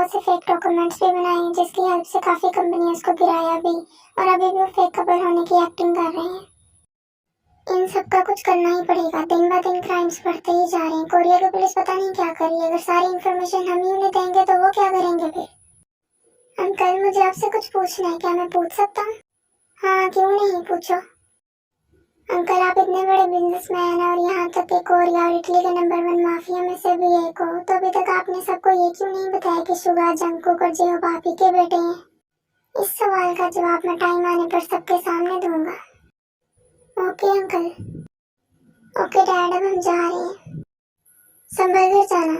बहुत से fake documents भी बनाए हैं जिसकी हेल्प से काफी कंपनियां उसको गिराया भी, और अभी भी वो फेक कपल होने की एक्टिंग कर रहे हैं। इन सब का कुछ करना ही पड़ेगा, दिन ब दिन क्राइम्स बढ़ते ही जा रहे हैं। कोरिया की पुलिस पता नहीं क्या कर रही है, अगर सारी इन्फॉर्मेशन हम ही उन्हें देंगे तो वो क्या करेंगे फिर। अंकल मुझे आपसे कुछ पूछना है, क्या मैं पूछ सकता हूँ? हाँ क्यों नहीं, पूछो। अंकल आप इतने बड़े बिजनेसमैन हैं और यहाँ तक कि कोरिया और इटली के नंबर 1 माफिया में से भी एक हो, तो अभी तक आपने सबको ये क्यों नहीं बताया कि सुगा, जंगकुक और जियो भाभी के बेटे हैं? इस सवाल का जवाब मैं टाइम आने पर सबके सामने दूंगा। Okay uncle. ओके डैड, अब हम जा रहे हैं। संभल कर जाना।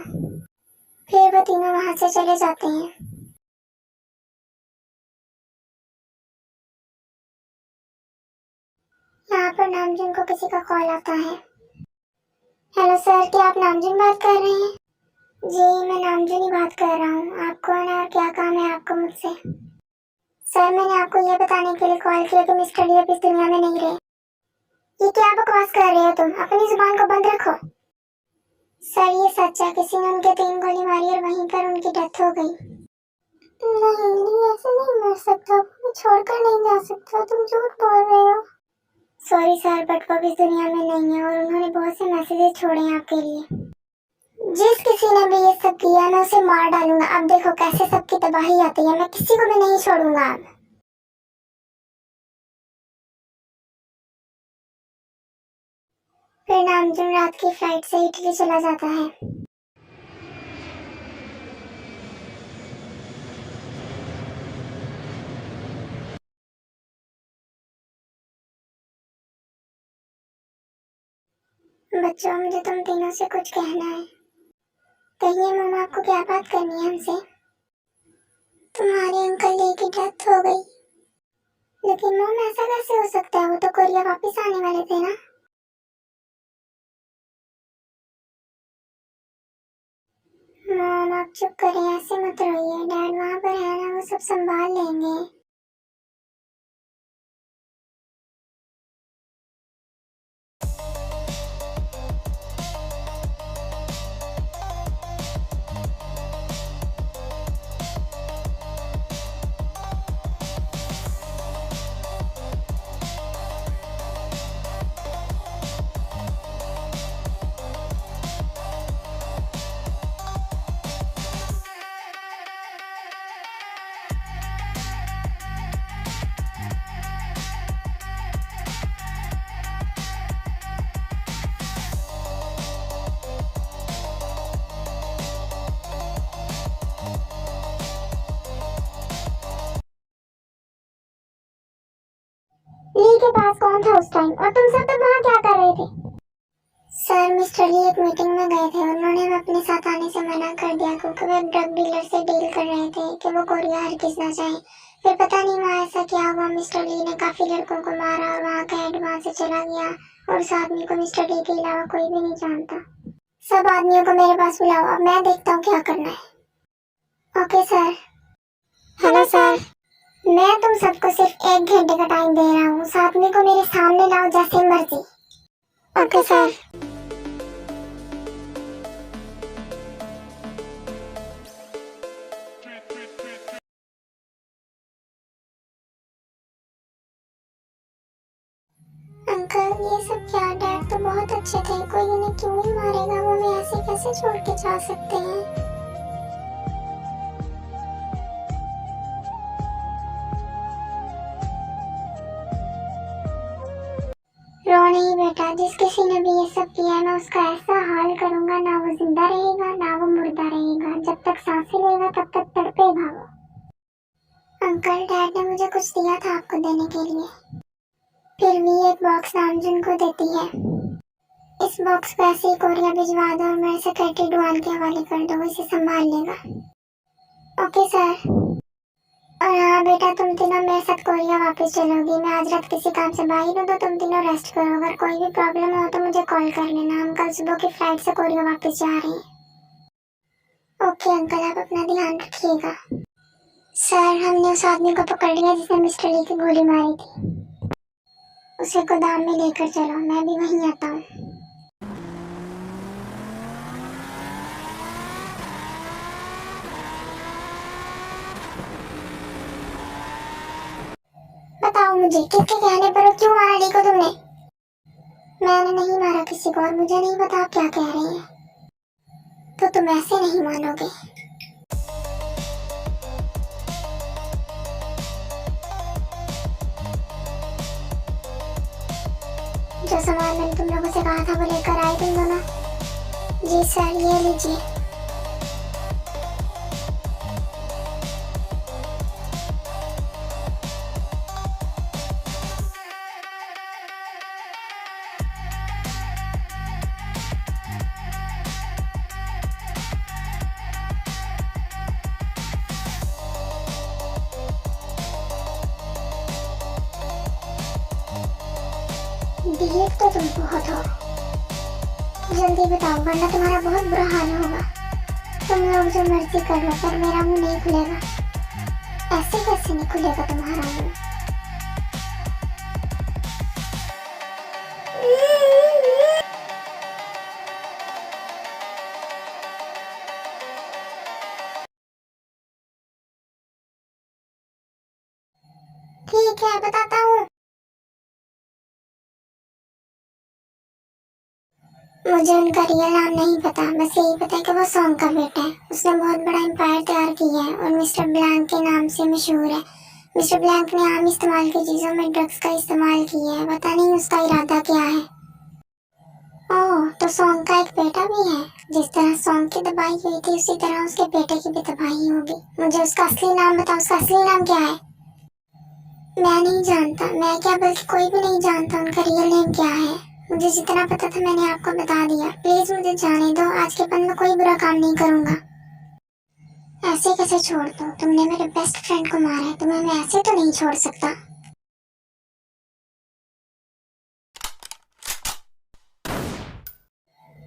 फिर वो तीनों वहां से चले जाते हैं। यहाँ पर नामजुन को किसी का कॉल आता है। हेलो सर, क्या आप नामजुन बात कर रहे हैं? जी मैं नामजुन ही बात कर रहा हूँ। आप कौन है और क्या काम है आपको मुझसे? सर मैंने आपको ये बताने के लिए कॉल किया कि मिस्टर ली अब इस दुनिया में नहीं रहे। ये क्या बकवास कर रहे हो तुम? अपनी जुबान को बंद रखो। सर ये सच है, किसी ने उनके 3 गोली मारी और वहीं पर उनकी डेथ हो गई। नहीं ली ऐसे नहीं मर सकता, मैं छोड़कर नहीं जा सकता, तुम झूठ बोल रहे हो। सॉरी सर, बट वो इस दुनिया में नहीं है और उन्होंने बहुत से मैसेजेस छोड़े हैं आपके लिए। जिस किसी ने भी ये सब किया मैं उसे मार डालूंगा। अब देखो कैसे सबकी तबाही आती है, मैं किसी को भी नहीं छोड़ूंगा अब। फिर नामजुन रात की फ्लाइट से इटली चला जाता है। बच्चों मुझे तुम तीनों से कुछ कहना है। कहिए मम्मा, आपको क्या बात करनी है हमसे? तुम्हारे अंकल ली की डेथ हो गई। लेकिन मम ऐसा कैसे हो सकता है, वो तो कोरिया वापस आने वाले थे ना। मम आप चुप करें, ऐसे मत रोइए, डैड वहाँ पर है ना, वो सब संभाल लेंगे। ली के पास कौन था उस टाइम, और तुम सब तब वहाँ क्या कर रहे थे? सर मिस्टर ली एक मीटिंग में गए थे, उन्होंने हमें अपने साथ आने से मना कर दिया क्योंकि वे ड्रग डीलर से डील कर रहे थे कि वो कोरिया हरगिज ना जाए। फिर पता नहीं वहाँ ऐसा क्या हुआ, मिस्टर ली ने काफी लड़कों को मारा और वहाँ का हेड वहाँ से चला गया और उस आदमी को मिस्टर ली के अलावा कोई भी नहीं जानता। सब आदमियों को मेरे पास बुलाओ, अब मैं देखता हूँ क्या करना है। Okay sir. हेलो सर, मैं तुम सबको सिर्फ 1 घंटे का टाइम दे रहा हूँ, उस आदमी को मेरे सामने लाओ जैसे मर्जी। Okay sir. अंकल ये सब क्या, डैड तो बहुत अच्छे थे, कोई उन्हें क्यों ही मारेगा, वो हमें ऐसे कैसे छोड़ के जा सकते हैं। रो नहीं बेटा, जिस किसी ने भी ये सब किया है मैं उसका ऐसा हाल करूंगा, ना वो जिंदा रहेगा ना वो मुर्दा रहेगा, जब तक सांसें लेगा तब तक तड़पेगा वो। अंकल डैड ने मुझे कुछ दिया था आपको देने के लिए। फिर भी एक बॉक्स नामजुन को देती है। इस बॉक्स को ऐसे ही कोरिया भिजवा दो और मेरे सेक्रेटरी डुआन के हवाले कर दो, इसे संभाल लेगा। Okay sir. और हाँ बेटा, तुम तीनों मेरे साथ कोरिया वापस चलोगी, मैं आज रात किसी काम से बाहर हूँ तो तुम तीनों रेस्ट करो, अगर कोई भी प्रॉब्लम हो तो मुझे कॉल कर लेना, हम कल सुबह की फ्लाइट से कोरिया वापस जा रहे हैं। ओके अंकल, आप अपना ध्यान रखिएगा। सर हमने उस आदमी को पकड़ लिया जिसने मिस्टर ली की गोली मारी थी, उसे गोदाम में लेकर चलो, मैं भी वहीं आता हूँ। मुझे? किसके कहने पर क्यों मारा ली को तुमने? मैंने नहीं मारा किसी को और मुझे नहीं पता आप क्या कह रही हैं। तो तुम ऐसे नहीं मानोगे। जो सामान मैंने तुम लोगों से कहा था वो लेकर आए तुम दोनों? जी सर, ये लीजिए। ढीठ तो तुम बहुत हो। जल्दी बताओ वरना तुम्हारा बहुत बुरा हाल होगा। तुम लोग जो मर्जी कर लो पर मेरा मुंह नहीं खुलेगा। ऐसे कैसे नहीं खुलेगा तुम्हारा मुंह? ठीक है बताता हूँ। मुझे उनका रियल नाम नहीं पता, बस यही पता है कि वो सॉन्ग का बेटा है। उसने बहुत बड़ा एम्पायर तैयार किया है और मिस्टर ब्लैंक के नाम से मशहूर है। मिस्टर ब्लैंक ने आम इस्तेमाल की चीजों में ड्रग्स का इस्तेमाल किया है। पता नहीं उसका इरादा क्या है। ओह, तो सॉन्ग का एक बेटा भी है। जिस तरह सॉन्ग की तबाही हुई थी उसी तरह उसके बेटे की भी तबाही होगी। मुझे उसका असली नाम बताओ। उसका असली नाम क्या है? मैं नहीं जानता। मैं क्या बल्कि कोई भी नहीं जानता उनका रियल नेम क्या है। मुझे जितना पता था मैंने आपको बता दिया। प्लीज मुझे जाने दो। आज के बाद मैं कोई बुरा काम नहीं करूंगा। ऐसे कैसे छोड़ दो? तुमने मेरे बेस्ट फ्रेंड को मारा है, तुम्हें मैं ऐसे तो नहीं छोड़ सकता।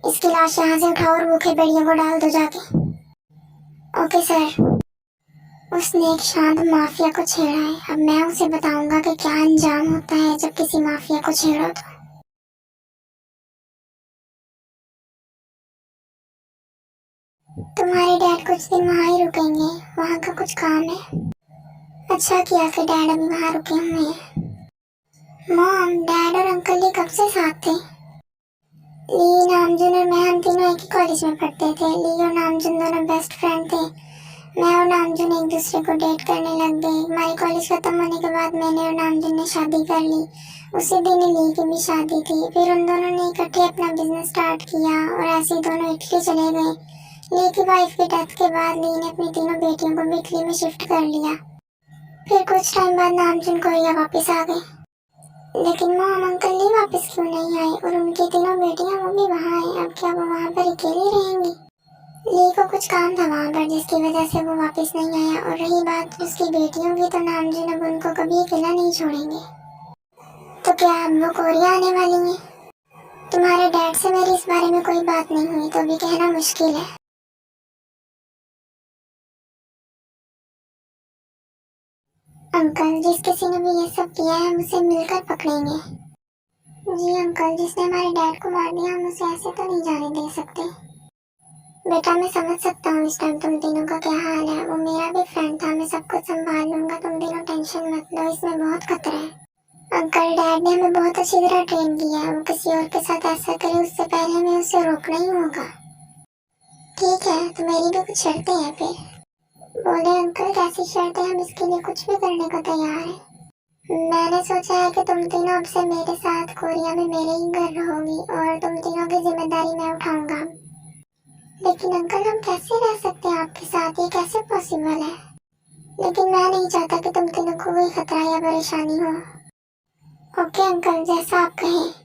इसकी लाश यहाँ से उठाओ और भूखे भेड़ियों को डाल दो जाके। Okay sir. उसने एक शांत माफिया को छेड़ा है। अब मैं उसे बताऊंगा कि क्या अंजाम होता है जब किसी माफिया को छेड़ो तो। तुम्हारे डैड कुछ दिन वहाँ ही रुकेंगे, वहाँ का कुछ काम है। अच्छा किया कि डैड अभी वहाँ रुके हुए हैं। मॉम, डैड और अंकल ये कब से साथ थे? ली, नामजुन और मैं हम तीनों एक ही कॉलेज में पढ़ते थे। ली और नामजुन दोनों बेस्ट फ्रेंड थे। मैं और नामजुन एक दूसरे को डेट करने लग गए। हमारी कॉलेज खत्म होने के बाद मैंने और नामजुन ने शादी कर ली। उसी दिन ली की भी शादी थी। फिर उन दोनों ने इकट्ठे अपना बिजनेस स्टार्ट किया और ऐसे ही दोनों इटली चले गए। ली की वाइफ की डेथ के बाद ली ने अपनी तीनों बेटियों को भी इटली में शिफ्ट कर लिया। फिर कुछ टाइम बाद नामजुन कोरिया वापस आ गए। लेकिन मॉम, अंकल ली वापस क्यों नहीं आए? और उनकी तीनों बेटियां वो भी वहाँ हैं। अब क्या वो वहाँ पर अकेली रहेंगी? ली को कुछ काम था वहाँ पर जिसकी वजह से वो वापस नहीं आया। और रही बात उसकी बेटियों की, तो नामजुन अब उनको कभी अकेला नहीं छोड़ेंगे। तो क्या अब वो कोरिया आने वाली हैं? तुम्हारे डैड से मेरी इस बारे में कोई बात नहीं हुई तो भी कहना मुश्किल है। अंकल, जिस किसी ने भी ये सब किया है हम उसे मिलकर पकड़ेंगे। जी अंकल, जिसने हमारे डैड को मार दिया हम उसे ऐसे तो नहीं जाने दे सकते। बेटा, मैं समझ सकता हूँ इस टाइम तुम तीनों का क्या हाल है। वो मेरा भी फ्रेंड था। मैं सब कुछ संभाल लूंगा, तुम तीनों टेंशन मत लो। इसमें बहुत खतरा है। अंकल, डैड ने हमें बहुत अच्छी तरह ट्रेन किया है। वो किसी और के साथ ऐसा करे उससे पहले हमें उसे रोकना ही होगा। ठीक है, तो मेरी भी कुछ शर्तें हैं फिर। बोले अंकल, कैसी शर्तें? हम इसके लिए कुछ भी करने को तैयार हैं। मैंने सोचा है कि तुम तीनों अब से मेरे साथ कोरिया में मेरे ही घर रहोगी और तुम तीनों की जिम्मेदारी मैं उठाऊंगा। लेकिन अंकल, हम कैसे रह सकते हैं आपके साथ? ये कैसे पॉसिबल है? लेकिन मैं नहीं चाहता कि तुम तीनों को कोई खतरा या परेशानी हो। ओके अंकल, जैसा आप कहें।